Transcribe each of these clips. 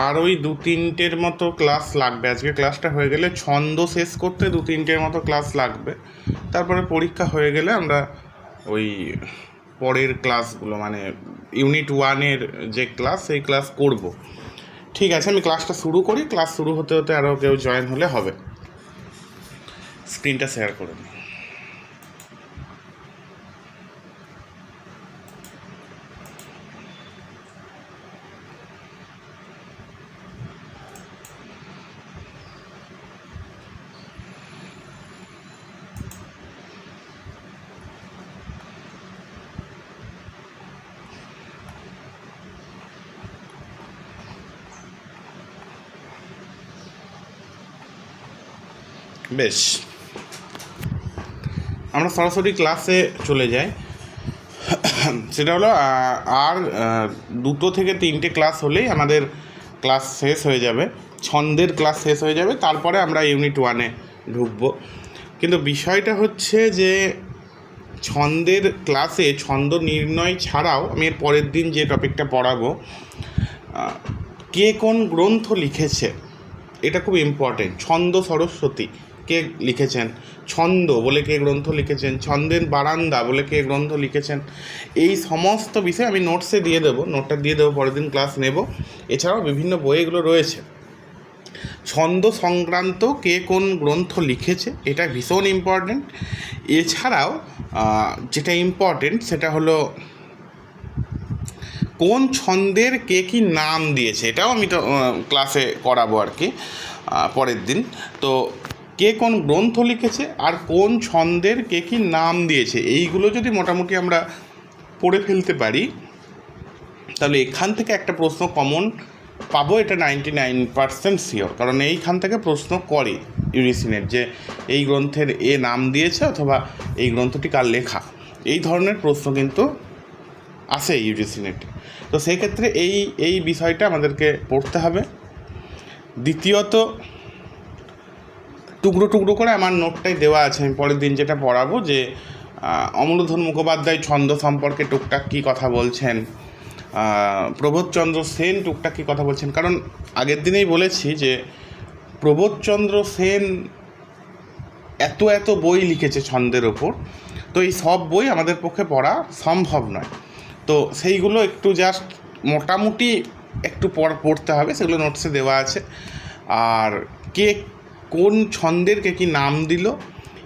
আর ওই 2-3টের মতো ক্লাস লাগবে। আজকে ক্লাসটা হয়ে গেলে ছন্দ শেষ করতে 2-3টের মতো ক্লাস লাগবে। তারপরে পরীক্ষা হয়ে গেলে আমরা ওই পরের ক্লাসগুলো মানে ইউনিট 1-এর যে ক্লাস সেই ক্লাস করব। ঠিক আছে, আমি ক্লাসটা শুরু করি। ক্লাস শুরু হতে হতে আরও কেউ জয়েন হলে হবে। স্ক্রিনটা শেয়ার করে নিই। বেশ, আমরা সরাসরি ক্লাসে চলে যাই। সেটা হলো আর 2 থেকে 3টে ক্লাস হলেই আমাদের ক্লাস শেষ হয়ে যাবে, ছন্দের ক্লাস শেষ হয়ে যাবে। তারপরে আমরা ইউনিট 1-এ ঢুকবো। কিন্তু বিষয়টা হচ্ছে যে ছন্দের ক্লাসে ছন্দ নির্ণয় ছাড়াও আমি এর পরের দিন যে টপিকটা পড়াবো, কে কোন গ্রন্থ লিখেছে, এটা খুব ইম্পর্টেন্ট। ছন্দ সরস্বতী কে লিখেছেন, ছন্দ বলে কে গ্রন্থ লিখেছেন, ছন্দের বারান্দা বলে কে গ্রন্থ লিখেছেন, এই সমস্ত বিষয় আমি নোটসে দিয়ে দেবো, নোটটা দিয়ে দেবো, পরের দিন ক্লাস নেব। এছাড়াও বিভিন্ন বইগুলো রয়েছে। ছন্দ সংক্রান্ত কে কোন গ্রন্থ লিখেছে এটা ভীষণ ইম্পর্টেন্ট। এছাড়াও যেটা ইম্পর্টেন্ট সেটা হলো কোন ছন্দের কে কী নাম দিয়েছে, এটাও আমি তো ক্লাসে করাবো আর কি পরের দিন। তো কে কোন গ্রন্থ লিখেছে আর কোন ছন্দের কে কী নাম দিয়েছে, এইগুলো যদি মোটামুটি আমরা পড়ে ফেলতে পারি তাহলে এখান থেকে একটা প্রশ্ন কমন পাবো, এটা 99% শিওর। কারণ এইখান থেকে প্রশ্ন করে ইউজিসি-নেট যে এই গ্রন্থের এ নাম দিয়েছে অথবা এই গ্রন্থটি কার লেখা, এই ধরনের প্রশ্ন কিন্তু আসে ইউজিসি-নেটে। তো সেই ক্ষেত্রে এই বিষয়টা আমাদেরকে পড়তে হবে। দ্বিতীয়ত, টুকরো টুকরো করে আমার নোটটাই দেওয়া আছে, আমি পরের দিন যেটা পড়াবো, যে অমূল্যধন মুখোপাধ্যায় ছন্দ সম্পর্কে টুকটাক কী কথা বলছেন, প্রবোধচন্দ্র সেন টুকটাক কী কথা বলছেন। কারণ আগের দিনেই বলেছি যে প্রবোধচন্দ্র সেন এত বই লিখেছে ছন্দের ওপর, তো এই সব বই আমাদের পক্ষে পড়া সম্ভব নয়। তো সেইগুলো একটু জাস্ট মোটামুটি একটু পড়তে হবে, সেগুলো নোটসে দেওয়া আছে। আর কে কোন ছন্দের কে কী নাম দিল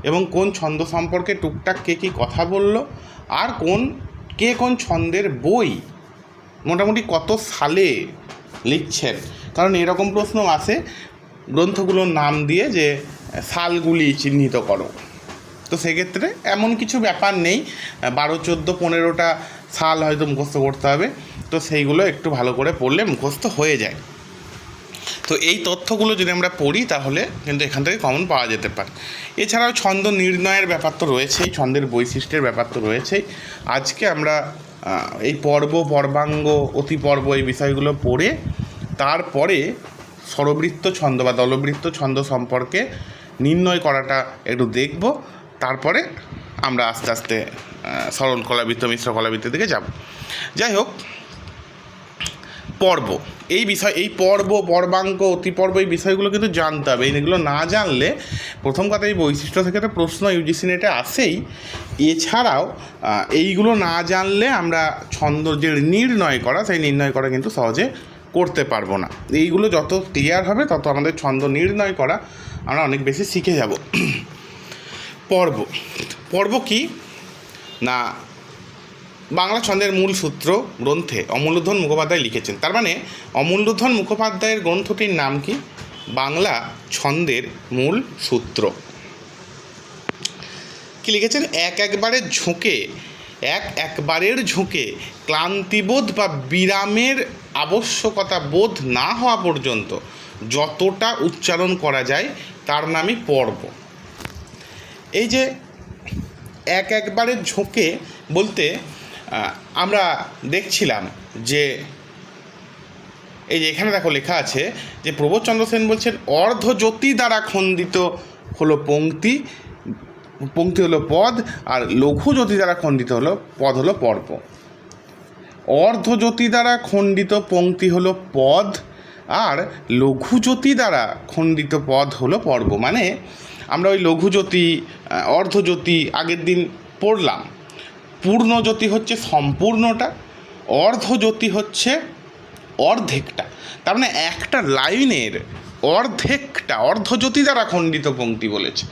এবং কোন ছন্দ সম্পর্কে টুকটাক কে কী কথা বলল, আর কে কোন ছন্দের বই মোটামুটি কত সালে লিখছেন। কারণ এরকম প্রশ্ন আসে গ্রন্থগুলোর নাম দিয়ে যে সালগুলি চিহ্নিত করো। তো সেক্ষেত্রে এমন কিছু ব্যাপার নেই, 12, 14, 15টা সাল হয়তো মুখস্থ করতে হবে। তো সেইগুলো একটু ভালো করে পড়লে মুখস্থ হয়ে যায়। তো এই তথ্যগুলো যদি আমরা পড়ি তাহলে কিন্তু এখান থেকে কমন পাওয়া যেতে পারে। এছাড়াও ছন্দ নির্ণয়ের ব্যাপার তো রয়েছেই, ছন্দের বৈশিষ্ট্যের ব্যাপার তো রয়েছেই। আজকে আমরা এই পর্ব, পর্বাঙ্গ, অতিপর্ব এই বিষয়গুলো পড়ে তারপরে স্বরবৃত্ত ছন্দ বা দলবৃত্ত ছন্দ সম্পর্কে নির্ণয় করাটা একটু দেখব। তারপরে আমরা আস্তে আস্তে সরল কলাবৃত্ত, মিশ্র কলাবৃত্তের দিকে যাব। যাই হোক, পর্ব এই পর্ব, পর্বাঙ্ক, অতিপর্ব এই বিষয়গুলো কিন্তু জানতে হবে। এইগুলো না জানলে প্রথম কথা এই বৈশিষ্ট্য থেকে তো প্রশ্ন ইউজিসি-নেটে আসেই। এছাড়াও এইগুলো না জানলে আমরা ছন্দ যে নির্ণয় করা, সেই নির্ণয় করা কিন্তু সহজে করতে পারবো না। এইগুলো যত ক্লিয়ার হবে তত আমাদের ছন্দ নির্ণয় করা আমরা অনেক বেশি শিখে যাব। পর্ব কি না, বাংলা ছন্দের মূল সূত্র গ্রন্থে অমূল্যধন মুখোপাধ্যায় লিখেছেন। তার মানে অমূল্যধন মুখোপাধ্যায়ের গ্রন্থটির নাম কি? বাংলা ছন্দের মূল সূত্র। কি লিখেছেন? একবারের ঝোঁকে ক্লান্তিবোধ বা বিরামের আবশ্যকতা বোধ না হওয়া পর্যন্ত যতটা উচ্চারণ করা যায় তার নামই পর্ব। এই যে একবারের ঝোঁকে বলতে আমরা দেখছিলাম যে এই যে এখানে দেখো লেখা আছে যে প্রবোধচন্দ্র সেন বলছেন অর্ধজ্যোতি দ্বারা খণ্ডিত হলো পংক্তি হলো পদ, আর লঘু জ্যোতি দ্বারা খণ্ডিত হলো পদ হলো পর্ব। অর্ধজ্যোতি দ্বারা খণ্ডিত পংক্তি হলো পদ, আর লঘুজ্যোতি দ্বারা খণ্ডিত পদ হলো পর্ব। মানে আমরা ওই লঘুজ্যোতি, অর্ধজ্যোতি আগের দিন পড়লাম। পূর্ণজ্যোতি হচ্ছে সম্পূর্ণটা, অর্ধজ্যোতি হচ্ছে অর্ধেকটা। তার মানে একটা লাইনের অর্ধেকটা, অর্ধজ্যোতি দ্বারা খণ্ডিত পংক্তি বলেছে।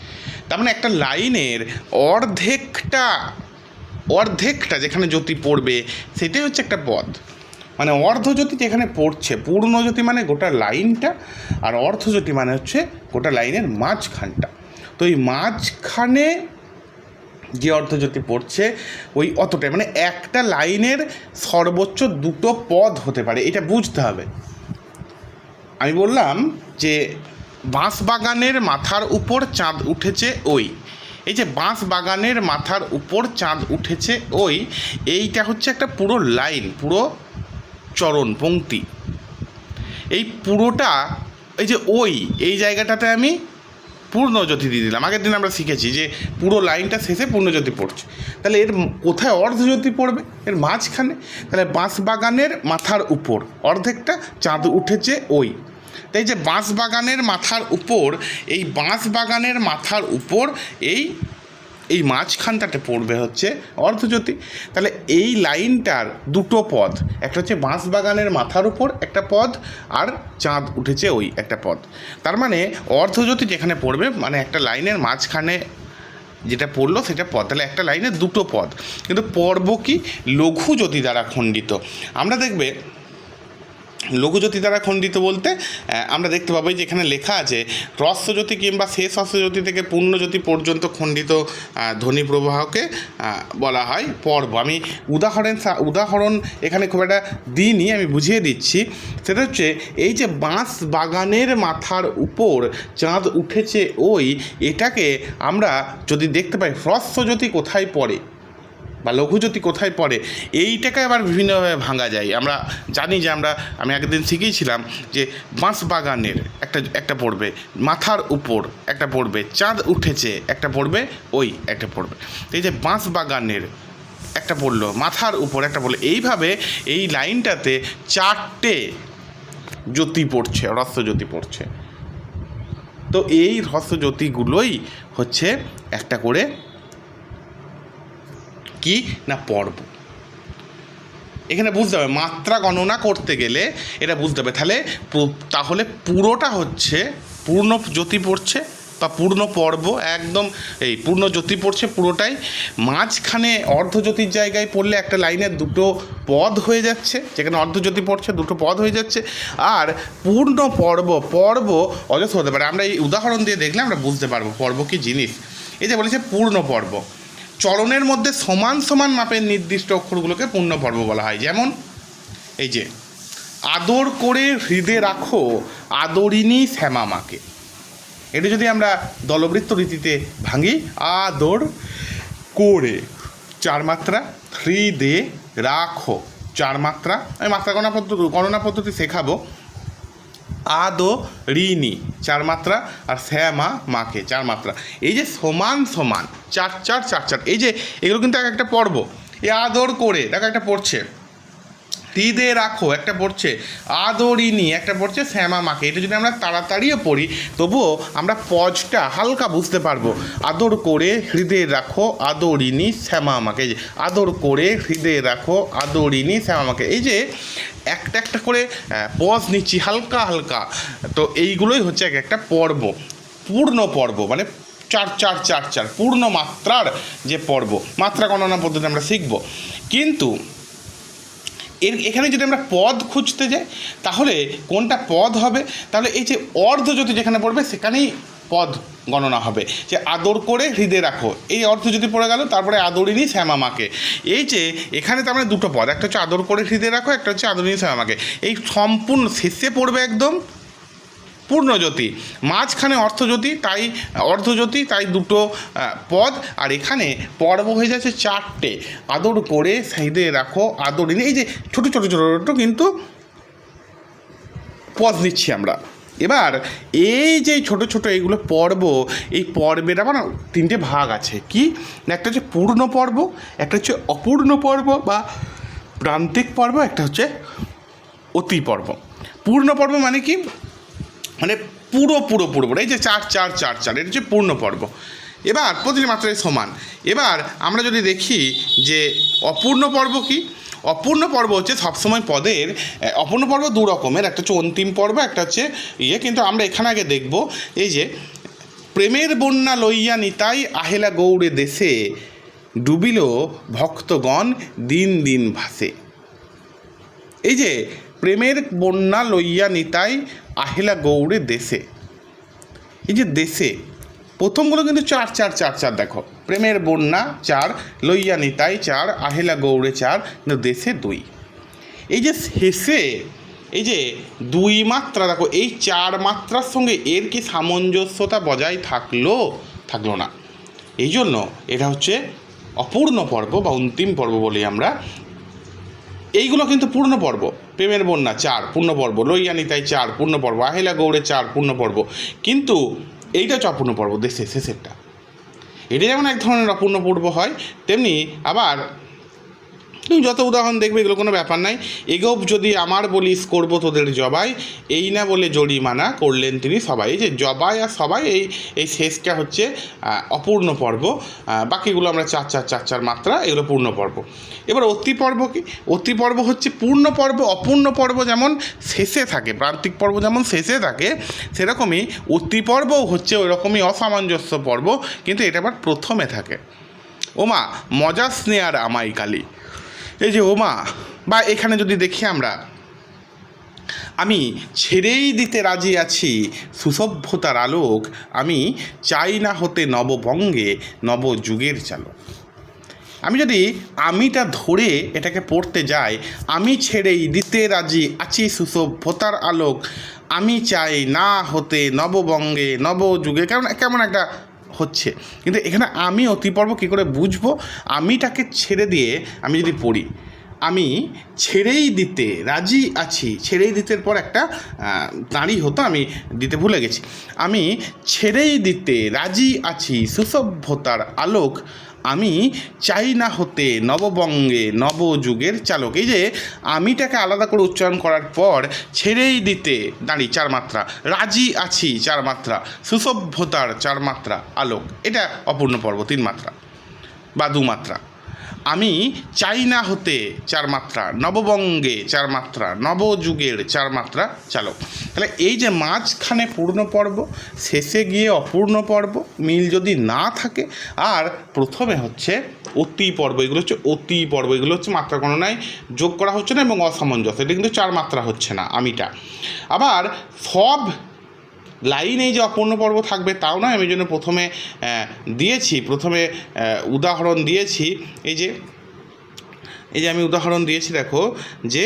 তার মানে একটা লাইনের অর্ধেকটা যেখানে জ্যোতি পড়বে সেটাই হচ্ছে একটা পদ। মানে অর্ধজ্যোতি যেখানে পড়ছে, পূর্ণজ্যোতি মানে গোটা লাইনটা, আর অর্ধজ্যোতি মানে হচ্ছে গোটা লাইনের মাঝখানটা। তো এই মাঝখানে যে অর্ধজ্যোতি পড়ছে ওই অতটাই, মানে একটা লাইনের সর্বোচ্চ দুটো পদ হতে পারে, এটা বুঝতে হবে। আমি বললাম যে বাঁশবাগানের মাথার উপর চাঁদ উঠেছে ওই, এই যে বাঁশবাগানের মাথার উপর চাঁদ উঠেছে ওই, এইটা হচ্ছে একটা পুরো লাইন, পুরো চরণ পংক্তি। এই পুরোটা, এই যে ওই, এই জায়গাটাতে আমি পূর্ণজ্যোতি দিয়ে দিলাম। আগের দিন আমরা শিখেছি যে পুরো লাইনটা শেষে পূর্ণজ্যোতি পড়ছে। তাহলে এর কোথায় অর্ধজ্যোতি পড়বে? এর মাঝখানে। তাহলে বাঁশবাগানের মাথার উপর অর্ধেকটা চাঁদ উঠেছে ওই। তাই যে বাঁশবাগানের মাথার উপর, এই বাঁশবাগানের মাথার উপর এই মাঝখানটাতে পড়বে হচ্ছে অর্ধজ্যোতি। তাহলে এই লাইনটার দুটো পদ, একটা হচ্ছে বাঁশবাগানের মাথার উপর একটা পদ, আর চাঁদ উঠেছে ওই একটা পদ। তার মানে অর্ধজ্যোতি যেখানে পড়বে, মানে একটা লাইনের মাঝখানে যেটা পড়লো সেটা পদ। তাহলে একটা লাইনের দুটো পদ, কিন্তু পর্ব কি? লঘুজ্যোতি দ্বারা খণ্ডিত। আমরা দেখবে লঘুজ্যোতি দ্বারা খণ্ডিত বলতে আমরা দেখতে পাবো যে এখানে লেখা আছে হ্রস্বজ্যোতি কিংবা শেষ হ্রস্বজ্যোতি থেকে পূর্ণজ্যোতি পর্যন্ত খণ্ডিত ধ্বনি প্রবাহকে বলা হয় পর্ব। আমি উদাহরণ এখানে খুব একটা দিইনি, আমি বুঝিয়ে দিচ্ছি। সেটা হচ্ছে এই যে বাঁশবাগানের মাথার উপর চাঁদ উঠেছে ওই, এটাকে আমরা যদি দেখতে পাই হ্রস্বজ্যোতি কোথায় পড়ে বা লঘুজ্যোতি কোথায় পড়ে, এইটাকে আবার বিভিন্নভাবে ভাঙা যায়। আমরা জানি যে আমি আগের দিন শিখিয়েছিলাম যে বাঁশবাগানের একটা পড়বে, মাথার উপর একটা পড়বে, চাঁদ উঠেছে একটা পড়বে, ওই একটা পড়বে। এই যে বাঁশবাগানের একটা পড়লো, মাথার উপর একটা পড়লো, এইভাবে এই লাইনটাতে চারটে জ্যোতি পড়ছে, হ্রস্বজ্যোতি পড়ছে। তো এই হ্রস্বজ্যোতিগুলোই হচ্ছে একটা করে কি না পর্ব। এখানে বুঝতে হবে, মাত্রা গণনা করতে গেলে এটা বুঝতে হবে। তাহলে পুরোটা হচ্ছে পূর্ণ জ্যোতি পড়ছে বা পূর্ণ পর্ব, একদম এই পূর্ণ জ্যোতি পড়ছে পুরোটাই। মাঝখানে অর্ধজ্যোতির জায়গায় পড়লে একটা লাইনের দুটো পদ হয়ে যাচ্ছে, যেখানে অর্ধজ্যোতি পড়ছে দুটো পদ হয়ে যাচ্ছে। আর পূর্ণ পর্ব অজস্র হতে পারে। আমরা এই উদাহরণ দিয়ে দেখলে আমরা বুঝতে পারবো পর্ব কী জিনিস। এই যে বলেছে পূর্ণ পর্ব, চরণের মধ্যে সমান সমান মাপের নির্দিষ্ট অক্ষরগুলোকে পূর্ণ পর্ব বলা হয়। যেমন এই যে আদর করে হৃদে রাখো আদরিনী শ্যামা মাকে, এটা যদি আমরা দলবৃত্ত রীতিতে ভাঙি, আদর করে 4 মাত্রা, হৃদে রাখো 4 মাত্রা, আমি মাত্রা গণনা পদ্ধতি শেখাবো। আদরিনী 4 মাত্রা, আর শ্যামা মাকে 4 মাত্রা। এই যে সমান সমান 4 4 4 4, এই যে এগুলো কিন্তু একটা পর্ব। এই আদর করে দেখো একটা পড়ছে, হৃদে রাখো একটা পড়ছে, আদরিনী একটা পড়ছে, শ্যামা মাকে। এটা যদি আমরা তাড়াতাড়িও পড়ি তবুও আমরা পজটা হালকা বুঝতে পারবো। আদর করে হৃদে রাখো আদরিনী শ্যামা মাকে, এই যে আদর করে হৃদে রাখো আদরিনী শ্যামা মাকে, এই যে একটা একটা করে পজ নিচ্ছি হালকা হালকা। তো এইগুলোই হচ্ছে একটা পর্ব, পূর্ণ পর্ব, মানে 4 4 4 4 পূর্ণ মাত্রার যে পর্ব। মাত্রা গণনা পদ্ধতি আমরা শিখব। কিন্তু এখানে যদি আমরা পদ খুঁজতে যাই তাহলে কোনটা পদ হবে? তাহলে এই যে অর্ধজ্যোতি যেখানে পড়বে সেখানেই পদ গণনা হবে। যে আদর করে হৃদে রাখো, এই অর্ধজ্যোতি পড়ে গেল, তারপরে আদরিনী শ্যামা মাকে। এই যে এখানে তার মানে দুটো পদ, একটা হচ্ছে আদর করে হৃদে রাখো, একটা হচ্ছে আদরিনী শ্যামা মাকে। এই সম্পূর্ণ শেষে পড়বে একদম পূর্ণজ্যোতি, মাঝখানে অর্ধজ্যোতি, তাই দুটো পদ। আর এখানে পর্ব হয়ে যাচ্ছে 4টে, আদর করে হৃদে রাখো আদরিনী। এই যে ছোটো ছোটো ছোটো ছোটো কিন্তু পদ নিচ্ছি আমরা। এবার এই যে ছোট ছোট এইগুলো পর্ব, এই পর্বের আবার 3টে ভাগ আছে। কি? একটা হচ্ছে পূর্ণ পর্ব, একটা হচ্ছে অপূর্ণ পর্ব বা প্রান্তিক পর্ব, একটা হচ্ছে অতি পর্ব। পূর্ণ পর্ব মানে কি, মানে পুরো পুরো পুরো এই যে 4 4 4 4 এটা হচ্ছে পূর্ণ পর্ব। এবার প্রতিটি মাত্রায় সমান। এবার আমরা যদি দেখি যে অপূর্ণ পর্ব কি, অপূর্ণ পর্ব হচ্ছে সবসময় পদের অপূর্ণ পর্ব দু রকমের, একটা হচ্ছে অন্তিম পর্ব, একটা হচ্ছে কিন্তু আমরা এখানে আগে দেখব এই যে প্রেমের বন্যা লইয়া নিতাই আহেলা গৌড়ে দেশে ডুবিল ভক্তগণ দিন দিন ভাসে। এই যে প্রেমের বন্যা লইয়া নিতাই আহেলা গৌড়ে দেশে, এই যে দেশে প্রথমগুলো কিন্তু 4 4 4 4 দেখো, প্রেমের বন্যা 4, লইয়া নিতাই 4, আহেলা গৌড়ে 4, কিন্তু দেশে 2। এই যে শেষে এই যে 2 মাত্রা দেখো, এই 4 মাত্রার সঙ্গে এর কি সামঞ্জস্যতা বজায় থাকলো না, এই জন্য এটা হচ্ছে অপূর্ণ পর্ব বা অন্তিম পর্ব বলি আমরা। এইগুলো কিন্তু পূর্ণ পর্ব, প্রেমের বন্যা 4 পূর্ণ পর্ব, লইয়া নিতাই 4 পূর্ণ পর্ব, আহেলা গৌড়ে 4 পূর্ণ পর্ব, কিন্তু এইটা হচ্ছে অপূর্ণ পর্ব, শেষেরটা। এটা যেমন এক ধরনের অপূর্ণ পর্ব হয়, তেমনি আবার তুমি যত উদাহরণ দেখবে এগুলো কোনো ব্যাপার নাই। এগোপ যদি আমার বলিস করবো তোদের জবাই, এই না বলে জরিমানা করলেন তিনি সবাই। এই যে জবাই আর সবাই, এই শেষটা হচ্ছে অপূর্ণ পর্ব, বাকিগুলো আমরা 4 4 4 4 মাত্রা, এগুলো পূর্ণ পর্ব। এবার অতি পর্ব কি, অতি পর্ব হচ্ছে পূর্ণ পর্ব। অপূর্ণ পর্ব যেমন শেষে থাকে, প্রান্তিক পর্ব যেমন শেষে থাকে, সেরকমই অতি পর্বও হচ্ছে ওই রকমই অসামঞ্জস্য পর্ব, কিন্তু এটা আবার প্রথমে থাকে। ওমা মজা স্নেহার আমাই কালী, এই যে ওমা, বা এখানে যদি দেখি আমরা, আমি ছেড়েই দিতে রাজি আছি সুসভ্যতার আলোক, আমি চাই না হতে নববঙ্গে নবযুগের চালক। আমি যদি আমিটা ধরে এটাকে পড়তে যাই, আমি ছেড়েই দিতে রাজি আছি সুসভ্যতার আলোক, আমি চাই না হতে নববঙ্গে নবযুগে, কেমন একটা হচ্ছে। কিন্তু এখানে আমি অতিপর্ব কী করে বুঝবো? আমিটাকে ছেড়ে দিয়ে আমি যদি পড়ি, আমি ছেড়েই দিতে রাজি আছি, ছেড়েই দিতের পর একটা দাঁড়ি হতো, আমি দিতে ভুলে গেছি। আমি ছেড়েই দিতে রাজি আছি সুসভ্যতার আলোক, আমি চাই না হতে নববঙ্গে নবযুগের চালক। এই যে আমিটাকে আলাদা করে উচ্চারণ করার পর ছেড়েই দিতে দাঁড়ি 4 মাত্রা, রাজি আছি 4 মাত্রা, সুসভ্যতার 4 মাত্রা, আলোক, এটা অপূর্ণ পর্ব 3 মাত্রা বা 2 মাত্রা। আমি চাই না হতে 4 মাত্রা, নববঙ্গে 4 মাত্রা, নবযুগের 4 মাত্রা, চালক। তাহলে এই যে মাঝখানে পূর্ণ পর্ব, শেষে গিয়ে অপূর্ণ পর্ব, মিল যদি না থাকে, আর প্রথমে হচ্ছে অতি পর্ব, এগুলো হচ্ছে অতি পর্ব, এগুলো হচ্ছে মাত্রা গণনায় যোগ করা হচ্ছে না এবং অসামঞ্জস্য, এটা কিন্তু 4 মাত্রা হচ্ছে না আমিটা। আবার সব লাইন এই যে অপূর্ণ পর্ব থাকবে তাও নয়, আমি জন্য প্রথমে উদাহরণ দিয়েছি। এই যে আমি উদাহরণ দিয়েছি, দেখো যে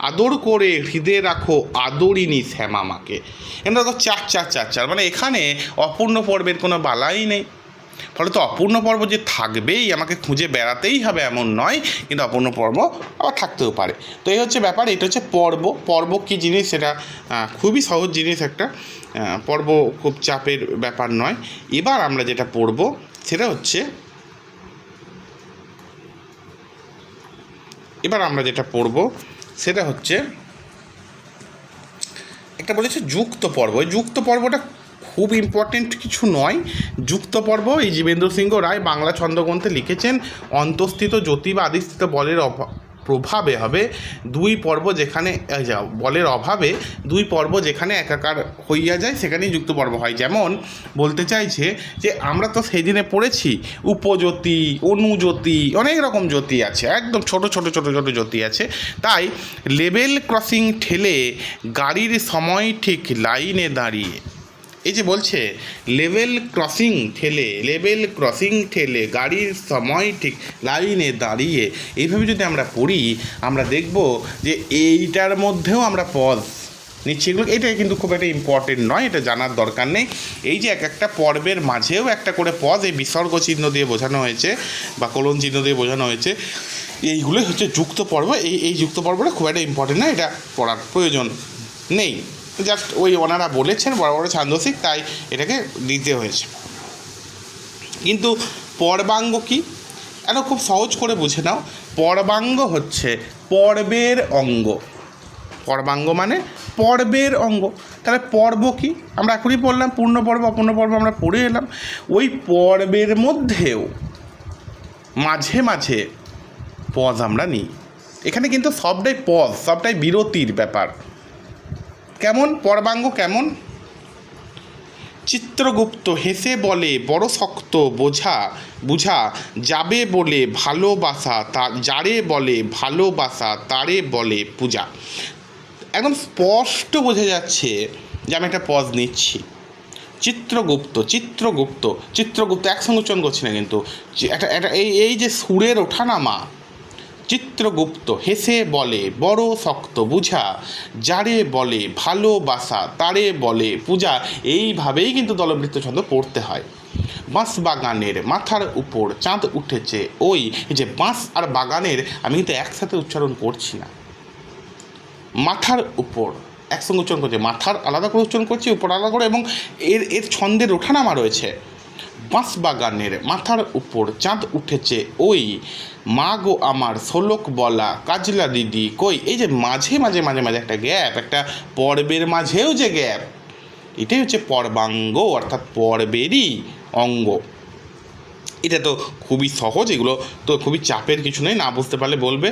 আদর করে হৃদয়ে রাখো আদরিনী শ্যামামাকে, এটা দেখো 4 4 4 4, মানে এখানে অপূর্ণ পর্বের কোনো বালাই নেই। ফলে তো অপূর্ণ পর্ব যে থাকবেই, আমাকে খুঁজে বেড়াতেই হবে এমন নয়, কিন্তু অপূর্ণ পর্ব আবার থাকতেও পারে। তো এই হচ্ছে ব্যাপার। এটা হচ্ছে পর্ব কী জিনিস, সেটা খুবই সহজ জিনিস একটা, পর্ব খুব চাপের ব্যাপার নয়। এবার আমরা যেটা পড়ব সেটা হচ্ছে একটা বলেছে যুক্ত পর্ব। এই যুক্ত পর্বটা খুব ইম্পর্টেন্ট কিছু নয়। যুক্ত পর্ব এই জীবেন্দ্র সিংহ রায় বাংলা ছন্দগ্রন্থে লিখেছেন, অন্তঃস্থিত জ্যোতি বা আদিস্থিত বলের প্রভাবে হবে 2 পর্ব, যেখানে বলের অভাবে 2 পর্ব যেখানে একাকার হইয়া যায়, সেখানেই যুক্ত পর্ব হয়। যেমন বলতে চাইছে যে আমরা তো সেই দিনে পড়েছি উপজ্যোতি, অনুজ্যোতি, অনেক রকম জ্যোতি আছে, একদম ছোট ছোট ছোট ছোট জ্যোতি আছে। তাই লেভেল ক্রসিং ঠেলে গাড়ির সময় ঠিক লাইনে দাঁড়িয়ে, এই যে বলছে লেভেল ক্রসিং ঠেলে গাড়ির সময় ঠিক লাইনে দাঁড়িয়ে, এইভাবে যদি আমরা পড়ি, আমরা দেখব যে এইটার মধ্যেও আমরা পজ নিচ্ছি। এটা কিন্তু খুব একটা ইম্পর্টেন্ট নয়, এটা জানার দরকার নেই। এই যে এক একটা পর্বের মাঝেও একটা করে পজ এই বিসর্গ চিহ্ন দিয়ে বোঝানো হয়েছে বা কোলন চিহ্ন দিয়ে বোঝানো হয়েছে, এইগুলোই হচ্ছে যুক্ত পর্ব। এই যুক্ত পর্বটা খুব একটা ইম্পর্টেন্ট নয়, এটা পড়ার প্রয়োজন নেই, জাস্ট ওই ওনারা বলেছেন বড় বড় ছান্দসিক, তাই এটাকে দিতে হয়েছে। কিন্তু পর্বাঙ্গ কি, এটা খুব সহজ করে বুঝে নাও। পর্বাঙ্গ হচ্ছে পর্বের অঙ্গ। পর্বাঙ্গ মানে পর্বের অঙ্গ। তাহলে পর্ব কি আমরা এখনই পড়লাম, পূর্ণ পর্ব অপূর্ণ পর্ব আমরা পড়ে এলাম। ওই পর্বের মধ্যেও মাঝে মাঝে পজ আমরা নিই। এখানে কিন্তু সবটাই পজ, সবটাই বিরতির ব্যাপার। কেমন পর্বাঙ্গ কেমন? চিত্রগুপ্ত হেসে বলে বড় শক্ত বুঝা যাবে বলে ভালোবাসা যারে বলে ভালোবাসা তারে বলে পূজা। একদম স্পষ্ট বোঝা যাচ্ছে যে আমি একটা পজ নিচ্ছি। চিত্রগুপ্ত একসঙ্গে উচ্চারণ করছি না কিন্তু, একটা এই যে সুরের ওঠানামা। চিত্রগুপ্ত হেসে বলে বড় শক্ত বুঝা যারে বলে ভালোবাসা তারে বলে পূজা। এইভাবেই কিন্তু দলবৃত্ত ছন্দ পড়তে হয়। বাঁশ বাগানের মাথার উপর চাঁদ উঠেছে ওই যে বাঁশ আর বাগানের আমি কিন্তু একসাথে উচ্চারণ করছি না, মাথার উপর একসঙ্গে উচ্চারণ করছি, মাথার আলাদা করে উচ্চারণ করছি, উপর আলাদা করে, এবং এর ছন্দের ওঠানামা রয়েছে। বাঁশ বাগানের মাথার উপর চাঁদ উঠেছে ওই মা গো আমার শোলক বলা কাজলা দিদি কই। এই যে মাঝে মাঝে একটা গ্যাপ, একটা পর্বের মাঝেও যে গ্যাপ, এটাই হচ্ছে পর্বাঙ্গ, অর্থাৎ পর্বেরই অঙ্গ। এটা তো খুবই সহজ, এগুলো তো খুবই চাপের কিছু নেই, না বুঝতে পারলে বলবে।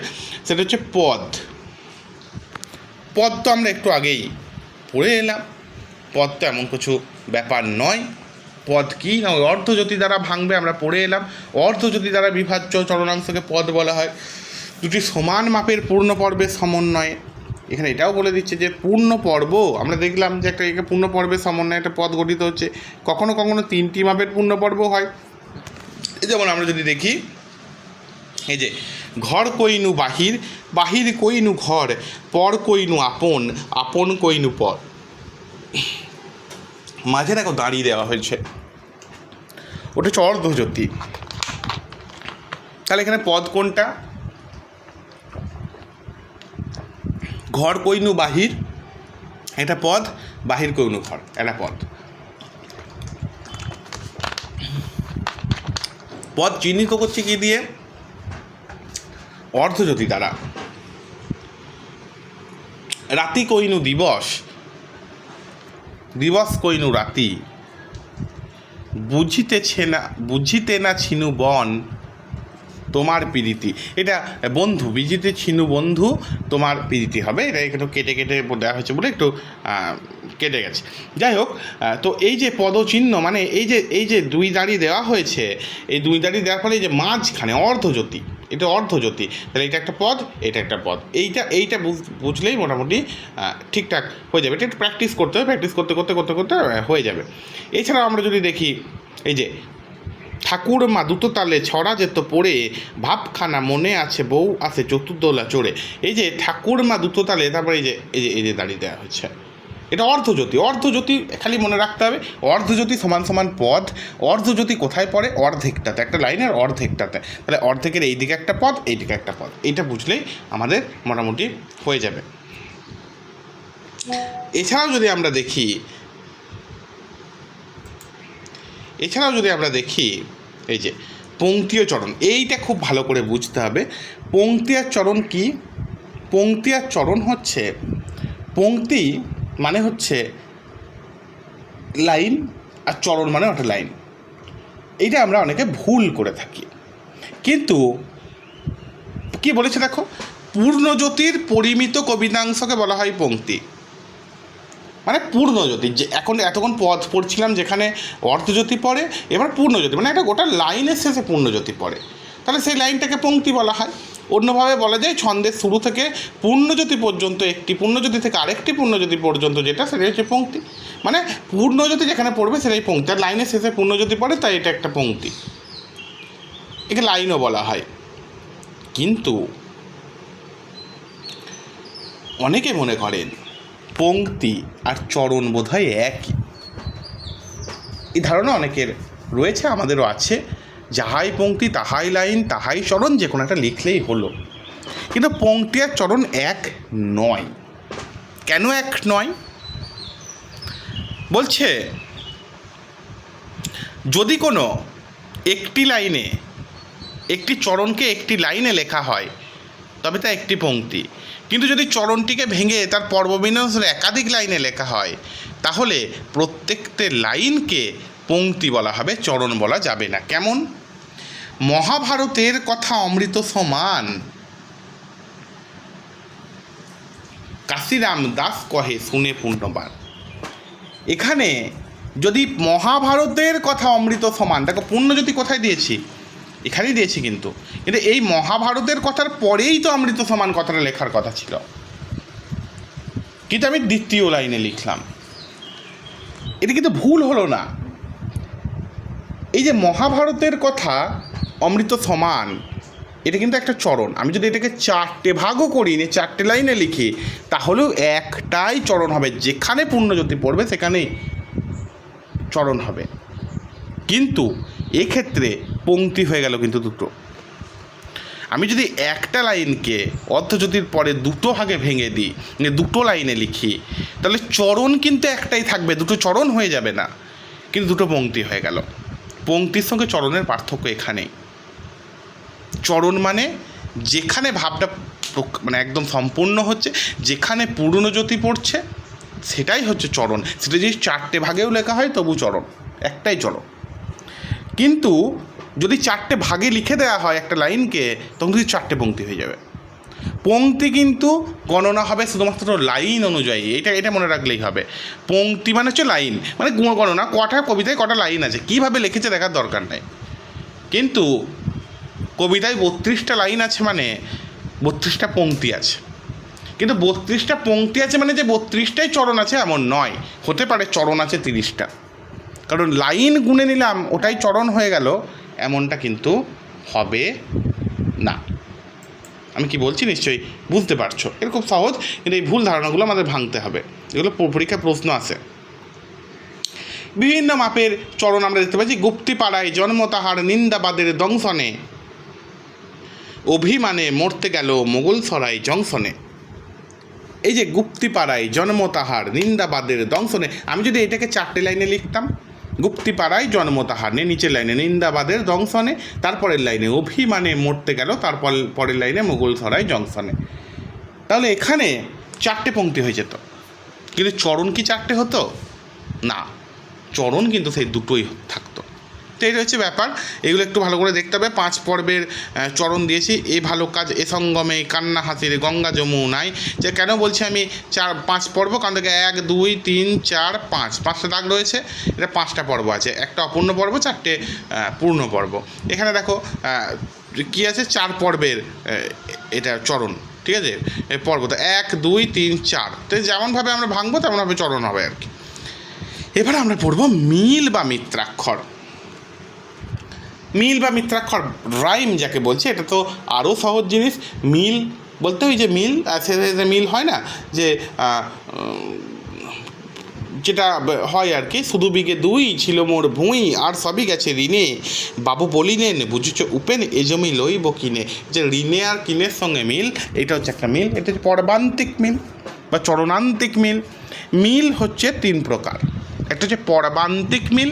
সেটা হচ্ছে পদ। পদ তো আমরা একটু আগেই পড়ে এলাম, পদ তো এমন কিছু ব্যাপার নয়। পদ কী না, অর্ধজ্যোতি দ্বারা ভাঙবে, আমরা পড়ে এলাম। অর্ধজ্যোতি দ্বারা বিভাজ্য চরণাংশকে পদ বলা হয়। দুটি সমান মাপের পূর্ণ পর্বের সমন্বয়ে। এখানে এটাও বলে দিচ্ছে যে পূর্ণ পর্ব, আমরা দেখলাম যে একটা পূর্ণ পর্বের সমন্বয়ে একটা পদ গঠিত হচ্ছে। কখনো কখনো 3টি মাপের পূর্ণ পর্ব হয়। যেমন আমরা যদি দেখি, এই যে ঘর কইনু বাহির, বাহির কইনু ঘর, পর কইনু আপন, আপন কইনু পর। মাঝে দেখো দাঁড়িয়ে দেওয়া হয়েছে, ওটা হচ্ছে অর্ধজ্যোতি। তাহলে এখানে পদ কোনটা? ঘর কইনু বাহির এটা পদ, বাহির কইনু ঘর এটা পদ। পদ চিহ্নিত করছে কি দিয়ে? অর্ধজ্যোতি দ্বারা। রাতি কইনু দিবস, দিবস কইনু রাতি, বুঝিতে না ছিনু বন তোমার প্রীতি। এটা বন্ধু, বিজিতে ছিনু বন্ধু তোমার প্রীতি হবে। এটা একটু কেটে দেওয়া হয়েছে বলে একটু কেটে গেছে। যাই হোক, তো এই যে পদচিহ্ন মানে এই যে দুই দাড়ি দেওয়া হয়েছে, এই দুই দাড়ি দেওয়ার ফলে এই যে মাঝখানে অর্ধজ্যোতি, এটা অর্ধজ্যোতি, তাহলে এটা একটা পদ, এটা একটা পদ। এইটা বুঝলেই মোটামুটি ঠিকঠাক হয়ে যাবে। এটা একটু প্র্যাকটিস করতে হবে, প্র্যাকটিস করতে হয়ে যাবে। এছাড়াও আমরা যদি দেখি, এই যে ঠাকুর মা দুটো তালে ছড়া যেত পড়ে, ভাবখানা মনে আছে বউ আছে চতুর্দোলা চড়ে। এই যে ঠাকুর মা দুটো তালে, তারপরে এই যে দাঁড়িয়ে দেওয়া হচ্ছে, এটা অর্ধজ্যোতি। অর্ধজ্যোতি খালি মনে রাখতে হবে, অর্ধজ্যোতি সমান পদ। অর্ধজ্যোতি কোথায় পড়ে? অর্ধেকটাতে, একটা লাইনের অর্ধেকটাতে। তাহলে অর্ধেকের এই দিকে একটা পদ, এই দিকে একটা পদ। এইটা বুঝলেই আমাদের মোটামুটি হয়ে যাবে। এছাড়াও যদি আমরা দেখি, এই যে পঙ্ক্তিয় চরণ, এইটা খুব ভালো করে বুঝতে হবে। পঙ্ক্তি আর চরণ কি? পঙ্ক্তি আর চরণ হচ্ছে, পঙ্ক্তি মানে হচ্ছে লাইন, আর চরণ মানে একটা লাইন। এইটা আমরা অনেকে ভুল করে থাকি। কিন্তু কি বলেছে দেখো, পূর্ণজ্যোতির পরিমিত কবিতাংশকে বলা হয় পঙ্ক্তি। মানে পূর্ণজ্যোতি, যে এতক্ষণ পদ পড়ছিলাম যেখানে অর্ধজ্যোতি পড়ে, এবার পূর্ণজ্যোতি মানে একটা গোটা লাইনের শেষে পূর্ণজ্যোতি পড়ে, তাহলে সেই লাইনটাকে পঙ্ক্তি বলা হয়। অন্যভাবে বলা যায় ছন্দের শুরু থেকে পূর্ণজ্যোতি পর্যন্ত একটি, পূর্ণজ্যোতি থেকে আরেকটি পূর্ণজ্যোতি পর্যন্ত যেটা, সেটা হচ্ছে পঙ্ক্তি। মানে পূর্ণজ্যোতি যেখানে পড়বে সেটাই পঙ্ক্তি, আর লাইনের শেষে পূর্ণজ্যোতি পড়ে, তাই এটা একটা পঙ্ক্তি। একে লাইনও বলা হয়। কিন্তু অনেকে মনে করেন পঙ্ক্তি আর চরণ বোধহয় একই। এই ধারণা অনেকের রয়েছে, আমাদেরও আছে। যাহাই পঙ্ক্তি তাহাই লাইন, তাহাই চরণ, যে কোনো একটা লিখলেই হলো। কিন্তু পঙ্ক্তি আর চরণ এক নয়। কেন এক নয়? বলছে যদি কোনো একটি লাইনে, একটি চরণকে একটি লাইনে লেখা হয় তবে তা একটি পঙ্ক্তি, কিন্তু যদি চরণটিকে ভেঙে তার পর্ববিন্যাসের একাধিক লাইনে লেখা হয় তাহলে প্রত্যেকটি লাইনকে পংক্তি বলা হবে, চরণ বলা যাবে না। কেমন? মহাভারতের কথা অমৃত সমান, কাশিরাম দাস কহে শুনে পূর্ণবার। এখানে যদি মহাভারতের কথা অমৃত সমান, দেখো পূর্ণজ্যোতি কোথায় দিয়েছি? এখানেই দিয়েছি, কিন্তু এই মহাভারতের কথার পরেই তো অমৃত সমান কথাটা লেখার কথা ছিল, কিন্তু আমি দ্বিতীয় লাইনে লিখলাম। এটা কিন্তু ভুল হলো না। এই যে মহাভারতের কথা অমৃত সমান, এটা কিন্তু একটা চরণ। আমি যদি এটাকে 4টে ভাগও করি, 4টে লাইনে লিখি, তাহলেও একটাই চরণ হবে। যেখানে পূর্ণজ্যোতি পড়বে সেখানেই চরণ হবে। কিন্তু এক্ষেত্রে পংক্তি হয়ে গেল কিন্তু দুটো। আমি যদি একটা লাইনকে অর্ধজ্যোতির পরে দুটো ভাগে ভেঙে দিই, দুটো লাইনে লিখি, তাহলে চরণ কিন্তু একটাই থাকবে, দুটো চরণ হয়ে যাবে না, কিন্তু দুটো পংক্তি হয়ে গেল। পংক্তির সঙ্গে চরণের পার্থক্য এখানেই। চরণ মানে যেখানে ভাবটা মানে একদম সম্পূর্ণ হচ্ছে, যেখানে পূর্ণজ্যোতি পড়ছে, সেটাই হচ্ছে চরণ। সেটা যদি 4টে ভাগেও লেখা হয় তবু চরণ, একটাই চরণ। কিন্তু যদি 4টে ভাগে লিখে দেওয়া হয় একটা লাইনকে, তখন কিন্তু 4টে পংক্তি হয়ে যাবে। পংক্তি কিন্তু গণনা হবে শুধুমাত্র লাইন অনুযায়ী, এটা মনে রাখলেই হবে। পংক্তি মানে হচ্ছে লাইন, মানে গণনা কটা কবিতায় কটা লাইন আছে, কীভাবে লিখেছে দেখার দরকার নেই। কিন্তু কবিতায় 32টা লাইন আছে মানে 32টা পংক্তি আছে। কিন্তু 32টা পংক্তি আছে মানে যে 32টাই চরণ আছে এমন নয়, হতে পারে চরণ আছে 30টা। কারণ লাইন গুনে নিলাম ওটাই চরণ হয়ে গেল, এমনটা কিন্তু হবে না। আমি কি বলছি নিশ্চয়ই বুঝতে পারছো। এটা খুব সহজ, কিন্তু এই ভুল ধারণাগুলো আমাদের ভাঙতে হবে। এগুলো পরীক্ষায় প্রশ্ন আসে। বিভিন্ন মাপের চরণ আমরা দেখতে পাচ্ছি। গুপ্তিপাড়ায় জন্ম তাহার নিন্দাবাদের দংশনে, অভিমানে মরতে গেল মোগল সরাই জংশনে। এই যে গুপ্তিপাড়ায় জন্ম তাহার নিন্দাবাদের দংশনে, আমি যদি এটাকে 4টে লাইনে লিখতাম, গুপ্তিপাড়ায় জন্ম তাহার, নিচের লাইনে নিন্দাবাদের দংশনে, তারপরের লাইনে অভিমানে মরতে গেল, তারপর পরের লাইনে মোগল সরাই জংশনে, তাহলে এখানে 4টে পংক্তি হয়ে যেত। কিন্তু চরণ কি 4টে হতো না? চরণ কিন্তু সেই দুটোই থাকতো। তো এই হচ্ছে ব্যাপার। এগুলো একটু ভালো করে দেখতে হবে। 5 পর্বের চরণ দিয়েছি। এ ভালো কাজ এ সঙ্গমে কান্না হাসির গঙ্গা যমুনায়। যে কেন বলছি আমি 5 পর্ব, কারণ থেকে 1 2 3 4 5 5টা দাগ রয়েছে। এটা 5টা পর্ব আছে, একটা অপূর্ণ পর্ব, 4টে পূর্ণ পর্ব। এখানে দেখো কী আছে, 4 পর্বের এটা চরণ, ঠিক আছে, পর্ব তো 1 2 3 4। তো যেমনভাবে আমরা ভাঙবো তেমনভাবে চরণ হবে আর কি। এবার আমরা পড়ব মিল বা মিত্রাক্ষর। মিল বা মিত্রাক্ষর, রাইম যাকে বলছে, এটা তো আরও সহজ জিনিস। মিল বলতে ওই যে মিল মিল হয় না, যে যেটা হয় আর কি, শুধু বিঘে 2 ছিল মোর ভুঁই, আর সবই গেছে ঋণে, বাবু বলিলেন বুঝেছ উপেন এ জমি লইব কিনে। যে ঋণে আর কিনের সঙ্গে মিল, এটা হচ্ছে একটা মিল। এটা হচ্ছে পর্বান্তিক মিল বা চরণান্তিক মিল। মিল হচ্ছে 3 প্রকার। একটা হচ্ছে পর্বান্তিক মিল,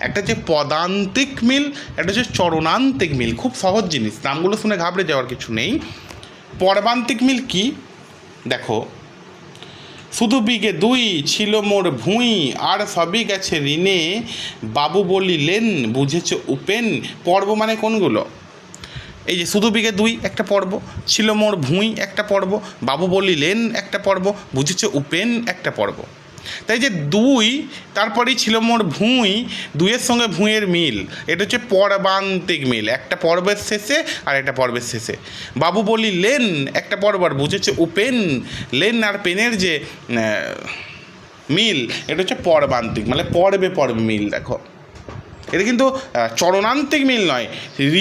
একটা হচ্ছে পদান্তিক মিল, একটা হচ্ছে চরণান্তিক মিল। খুব সহজ জিনিস, নামগুলো শুনে ঘাবড়ে যাওয়ার কিছু নেই। পর্বান্তিক মিল কি দেখো, শুধু বিঘে 2 ছিল মোর ভুঁই, আর সবই গেছে ঋণে, বাবু বলিলেন বুঝেছ উপেন। পর্ব মানে কোনগুলো? এই যে শুধু বিঘে 2 একটা পর্ব, ছিল মোর ভুঁই একটা পর্ব, বাবু বলিলেন একটা পর্ব, বুঝেছ উপেন একটা পর্ব। তাই যে 2 তারপরেই ছিল মোর ভুঁই, 2-এর সঙ্গে ভুঁইয়ের মিল, এটা হচ্ছে পর্বান্তিক মিল। একটা পর্বের শেষে আর একটা পর্বের শেষে। বাবু বলিলেন একটা পর্ব, আর বুঝেছে উপেন, লেন আর পেনের যে মিল, এটা হচ্ছে পর্বান্তিক, মানে পর্বে পর্বে মিল। দেখো এটা কিন্তু চরণান্তিক মিল নয়,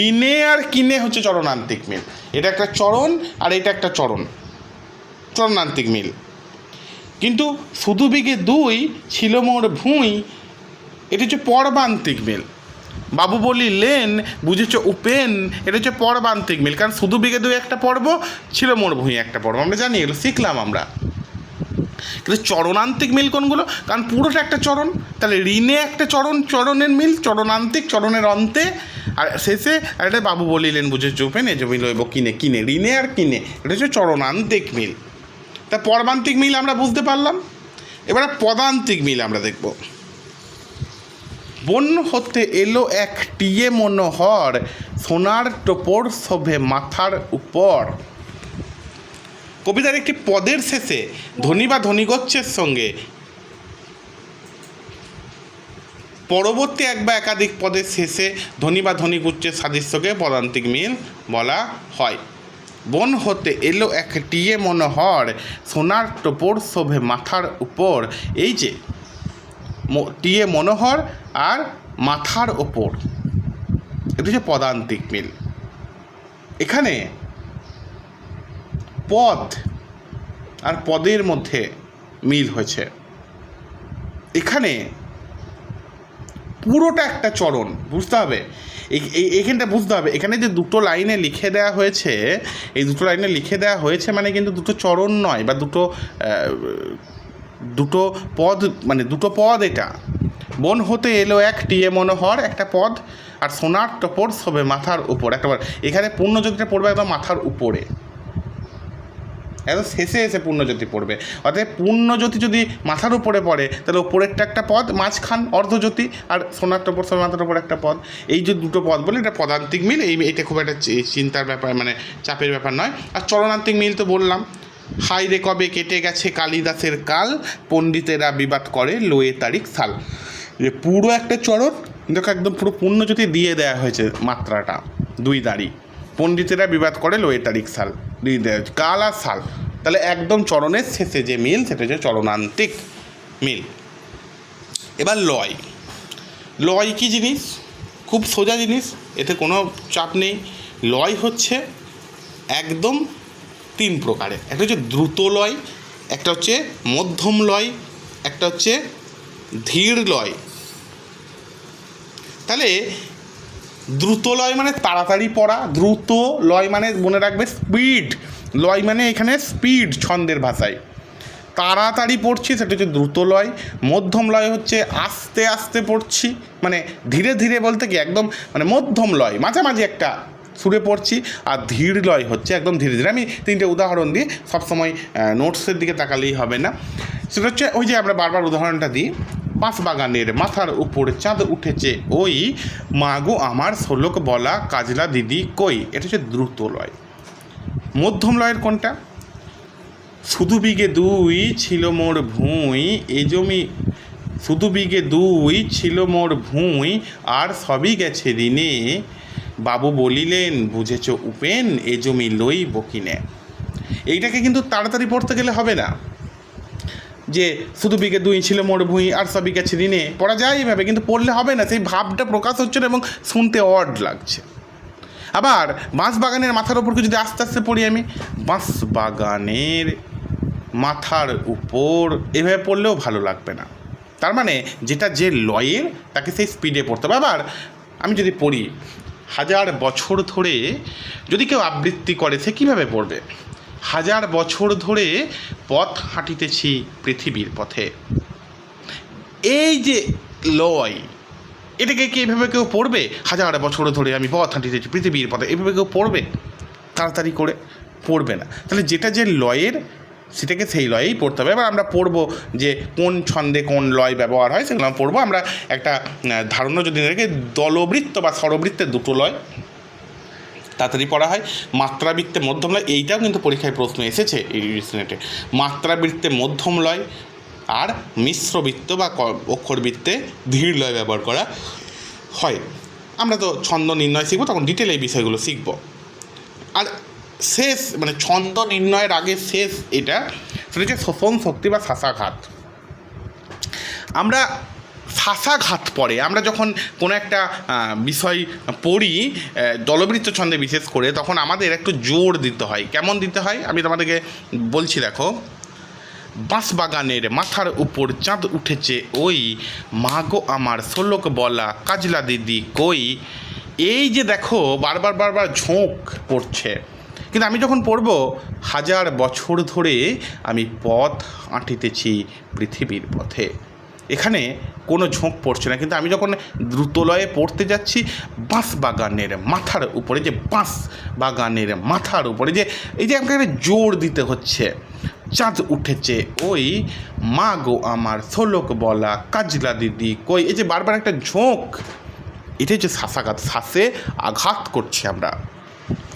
ঋণে আর কিনে হচ্ছে চরণান্তিক মিল। এটা একটা চরণ আর এটা একটা চরণ, চরণান্তিক মিল। কিন্তু শুধু বিঘে 2 ছিল মোর ভুঁই, এটা হচ্ছে পর্বান্তিক মিল। বাবু বলিলেন বুঝেছ উপেন, এটা হচ্ছে পর্বান্তিক মিল। কারণ শুধু বিঘে 2 একটা পর্ব, ছিল মোর ভুঁই একটা পর্ব, আমরা জানি, এগুলো শিখলাম আমরা। কিন্তু চরণান্তিক মিল কোনগুলো? কারণ পুরোটা একটা চরণ, তাহলে ঋণে একটা চরণ, চরণের মিল, চরণান্তিক, চরণের অন্তে, আর শেষে আর এটা বাবু বলিলেন বুঝেছ উপেন এ জমি লইব কিনে। কিনে ঋণে আর কিনে, এটা হচ্ছে চরণান্তিক মিল। তা পরমান্তিক মিল আমরা বুঝতে পারলাম, এবারে পদান্তিক মিল আমরা দেখব। বন হতে এলো এক টিয়ে মনোহর, সোনার টোপর শোভে মাথার উপর। কবিতার একটি পদের শেষে ধ্বনি বা ধ্বনিগোচ্ছের সঙ্গে পরবর্তী এক বা একাধিক পদের শেষে ধ্বনি বা ধ্বনিগুচ্ছের সাদৃশ্যকে পদান্তিক মিল বলা হয়। বন হতে এলো এক টিয়ে মনোহর, সোনার টোপর শোভে মাথার উপর। এই যে টিয়ে মনোহর আর মাথার ওপর, এটা হচ্ছে পদান্তিক মিল। এখানে পদ আর পদের মধ্যে মিল হয়েছে। এখানে পুরোটা একটা চরণ, বুঝতে হবে এইখানটা বুঝতে হবে। এখানে যে দুটো লাইনে লিখে দেওয়া হয়েছে, এই দুটো লাইনে লিখে দেওয়া হয়েছে মানে কিন্তু দুটো চরণ নয়, বা দুটো পদ, মানে দুটো পদ। এটা বন হতে এলো এক টিয়ে মনোহর একটা পদ, আর সোনার টোপর শোভে মাথার উপর একটা পদ। এখানে পূর্ণজ্যোতিটা পড়বে একদম মাথার উপরে, একদম শেষে এসে পূর্ণজ্যোতি পড়বে। অর্থাৎ পূর্ণজ্যোতি যদি মাথার উপরে পড়ে তাহলে ওপরেরটা একটা পদ, মাঝখান অর্ধজ্যোতি, আর সোনার টোপর শোভে মাথার উপর একটা পদ। এই যে দুটো পদ বলে এটা পদান্তিক মিল। এইটা খুব একটা চিন্তার ব্যাপার, মানে চাপের ব্যাপার নয়। আর চরণান্তিক মিল তো বললাম, হাই রে কবে কেটে গেছে কালিদাসের কাল, পণ্ডিতেরা বিবাদ করে লয়ে তারিখ সাল। যে পুরো একটা চরণ দেখো একদম পুরো পূর্ণজ্যোতি দিয়ে দেওয়া হয়েছে, মাত্রাটা দুই দাঁড়ি। পণ্ডিতেরা বিবাদ করে লয়ে তারিখ সাল, দুই দেওয়া কাল আর সাল। তাহলে একদম চরণের শেষে যে মিল সেটা হচ্ছে চরণান্তিক মিল। এবার লয়। লয় কী জিনিস? খুব সোজা জিনিস, এতে কোনো চাপ নেই। লয় হচ্ছে একদম তিন প্রকারের। একটা হচ্ছে দ্রুত লয়, একটা হচ্ছে মধ্যম লয়, একটা হচ্ছে ধীর লয়। তাহলে দ্রুত লয় মানে তাড়াতাড়ি পড়া, দ্রুত লয় মানে মনে রাখবে স্পিড। লয় মানে এখানে স্পিড ছন্দের ভাষায়, তাড়াতাড়ি পড়ছি, সেটা হচ্ছে দ্রুত লয়। মধ্যম লয় হচ্ছে আস্তে আস্তে পড়ছি, মানে ধীরে ধীরে বলতে কি একদম মানে মধ্যম লয়, মাঝামাঝি একটা সুরে পড়ছি। আর ধীর লয় হচ্ছে একদম ধীরে ধীরে। আমি তিনটে উদাহরণ দিই, সবসময় নোটসের দিকে তাকালেই হবে না। সেটা হচ্ছে ওই যে আমরা বারবার উদাহরণটা দিই, বাঁশবাগানের মাথার উপর চাঁদ উঠেছে ওই, মাগো আমার শোলক বলা কাজলা দিদি কই। এটা হচ্ছে দ্রুত লয়। মধ্যম লয়ের কোনটা? শুধু বিঘে দুই ছিল মোর ভুঁই, এ জমি শুধু বিঘে দুই ছিল মোর ভুঁই, আর সবই গেছে দিনে, বাবু বলিলেন বুঝেছ উপেন, এ জমি লইব কিনে। এইটাকে কিন্তু তাড়াতাড়ি পড়তে গেলে হবে না, যে শুধু বিঘে দুই ছিল মোর ভুঁই আর সবই গেছে দিনে। পড়া যায় এইভাবে, কিন্তু পড়লে হবে না, সেই ভাবটা প্রকাশ হচ্ছে না এবং শুনতে অড লাগছে। আবার বাঁশবাগানের মাথার উপরকে যদি আস্তে আস্তে পড়ি আমি, বাঁশবাগানের মাথার উপর, এভাবে পড়লেও ভালো লাগবে না। তার মানে যেটা যে লয়ের তাকে সেই স্পিডে পড়তে হবে। আবার আমি যদি পড়ি, হাজার বছর ধরে যদি কেউ আবৃত্তি করে সে কীভাবে পড়বে? হাজার বছর ধরে পথ হাঁটিতেছি পৃথিবীর পথে। এই যে লয়, এটাকে কি এভাবে কেউ পড়বে? হাজার বছর ধরে আমি পথ হাঁটিতেছি পৃথিবীর পথে, এভাবে কেউ পড়বে? তাড়াতাড়ি করে পড়বে না। তাহলে যেটা যে লয়ের সেটাকে সেই লয়েই পড়তে হবে। এবার আমরা পড়বো যে কোন ছন্দে কোন লয় ব্যবহার হয়, সেগুলো আমরা পড়বো। আমরা একটা ধারণা যদি রেখে, দলবৃত্ত বা স্বরবৃত্তের দুটো লয় তাড়াতাড়ি পড়া হয়। মাত্রাবৃত্তে মধ্যম লয়, এইটাও কিন্তু পরীক্ষায় প্রশ্ন এসেছে এই রিসেন্টে। মাত্রাবৃত্তে মধ্যম লয় আর মিশ্রবৃত্ত বা অক্ষরবৃত্তে ধীর লয় ব্যবহার করা হয়। আমরা তো ছন্দ নির্ণয় শিখবো, তখন ডিটেলে এই বিষয়গুলো শিখব। আর শেষ মানে ছন্দ নির্ণয়ের আগে শেষ এটা, সেটা হচ্ছে শোষণ শক্তি বা শাসাঘাত। আমরা শাসাঘাত পরে আমরা যখন কোনো একটা বিষয় পড়ি দলবৃত্ত ছন্দে বিশেষ করে, তখন আমাদের একটু জোর দিতে হয়। কেমন দিতে হয় আমি তোমাদেরকে বলছি, দেখো। বাঁশবাগানের মাথার উপর চাঁদ উঠেছে ওই, মাগো আমার শোলক বলা কাজলা দিদি কই। এই যে দেখো বারবার বারবার ঝোঁক পড়ছে, কিন্তু আমি যখন পড়ব, হাজার বছর ধরে আমি পথ হাঁটিতেছি পৃথিবীর পথে, এখানে কোনো ঝোঁক পড়ছে না, কিন্তু আমি যখন দ্রুতলয়ে পড়তে যাচ্ছি, বাঁশ বাগানের মাথার উপরে, যে বাঁশ বাগানের মাথার উপরে যে এই যে আমাকে জোর দিতে হচ্ছে, চাঁদ উঠেছে ওই, মা গো আমার শোলক বলা কাজলা দিদি কই, এই যে বারবার একটা ঝোঁক, এটা হচ্ছে শ্বাসাঘাত, শ্বাসে আঘাত করছি আমরা।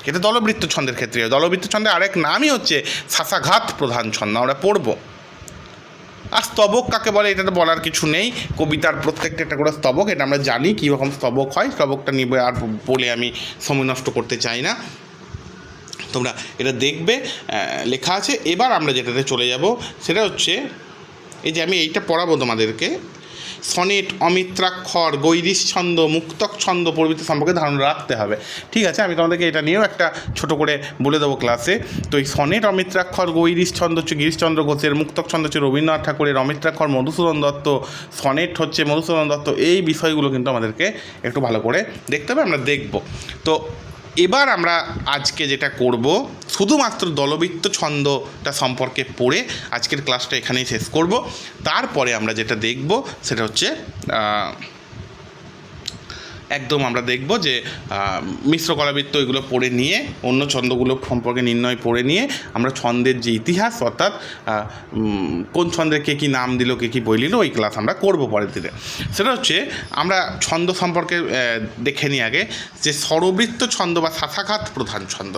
এটা দলবৃত্ত ছন্দের ক্ষেত্রে, দলবৃত্ত ছন্দের আরেক নামই হচ্ছে শ্বাসাঘাত প্রধান ছন্দ, আমরা পড়ব। আর স্তবক কাকে বলে এটা তো বলার কিছু নেই, কবিতার প্রত্যেকটা একটা করে স্তবক, এটা আমরা জানি কীরকম স্তবক হয়, স্তবকটা নিয়ে আর বলে আমি সময় নষ্ট করতে চাই না, তোমরা এটা দেখবে লেখা আছে। এবার আমরা যেটাতে চলে যাব সেটা হচ্ছে এই যে আমি এইটা পড়াবো তোমাদেরকে, সনেট, অমিত্রাক্ষর, গৈরিশ ছন্দ, মুক্তক ছন্দ প্রভৃতি সম্পর্কে ধারণা রাখতে হবে। ঠিক আছে, আমি তোমাদেরকে এটা নিয়েও একটা ছোট করে বলে দেবো ক্লাসে। তো এই সনেট, অমিত্রাক্ষর, গৈরিশ ছন্দ হচ্ছে গিরিশচন্দ্র ঘোষের, মুক্তক ছন্দ হচ্ছে রবীন্দ্রনাথ ঠাকুরের, অমিত্রাক্ষর মধুসূদন দত্ত, সনেট হচ্ছে মধুসূদন দত্ত, এই বিষয়গুলো কিন্তু আমাদেরকে একটু ভালো করে দেখতে হবে, আমরা দেখব। তো এবার আমরা আজকে যেটা করব, শুধুমাত্র দলবৃত্ত ছন্দটা সম্পর্কে পড়ে আজকের ক্লাসটা এখানেই শেষ করব। তারপরে আমরা যেটা দেখব সেটা হচ্ছে একদম আমরা দেখব যে মিশ্র কলাবৃত্ত এগুলো পড়ে নিয়ে, অন্য ছন্দগুলো সম্পর্কে নির্ণয় পড়ে নিয়ে আমরা ছন্দের যে ইতিহাস, অর্থাৎ কোন ছন্দের কে কী নাম দিল, কে কী বই নিল, ওই ক্লাস আমরা করব পরের দিনে। সেটা হচ্ছে আমরা ছন্দ সম্পর্কে দেখে নিই আগে, যে স্বরবৃত্ত ছন্দ বা শ্বাসাঘাত প্রধান ছন্দ,